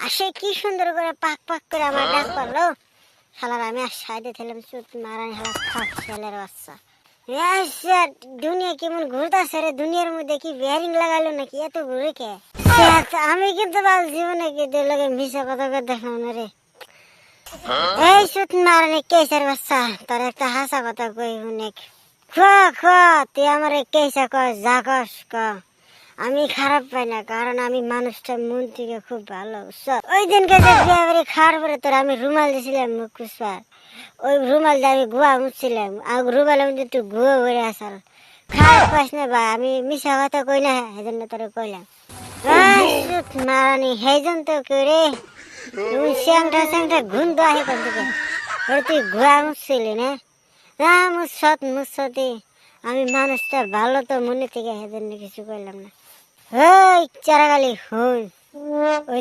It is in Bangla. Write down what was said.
আসে কি সুন্দর করে পাক পাক করে আমার ডাক পারলো। শালার আমি আর সাইডে ছিলাম, চুত মারানি শালা খাক ছেলের বাচ্চা। দুনিয়া কেমন ঘুরতেছে রে, দুনিয়ার মধ্যে কি বেয়ারিং লাগালো নাকি, এত ঘুরে কে? আমি কিন্তু জীবনে কিন্তু লোকে মিশা কথা করে দেখলাম না রে। এই চুত মারানি কেসার বাচ্চা, তোর একটা হাসা কথা কই অনেক। তুই আমার কেসা কর, যা কস ক, আমি খারাপ পাই না, কারণ আমি মানুষটা মন থেকে খুব ভালো। ওই দিনকে যে বিয়ে বাড়ি খাওয়ার পরে তোর আমি রুমাল দিয়েছিলাম মুখ কুসবার, ওই রুমাল দিয়ে আমি গুয়া মুছছিলাম, আর রুমালের মধ্যে একটু গুয়া ভরে আসার। খারাপ পাস না ভাই, আমি মিশা কথা কই না, সেজন্য তোরে কইলাম। মারানি হেজন তো করে তুমি স্যাংটা স্যাংটা ঘুম তো আহে কোন থেকে, তুই গুয়া মুছছিলি না? না মুসতি, আমি মানুষটা ভালো তো মনে থেকে, সেজন্য কিছু কইলাম না। ওই চারাগালি হই ওই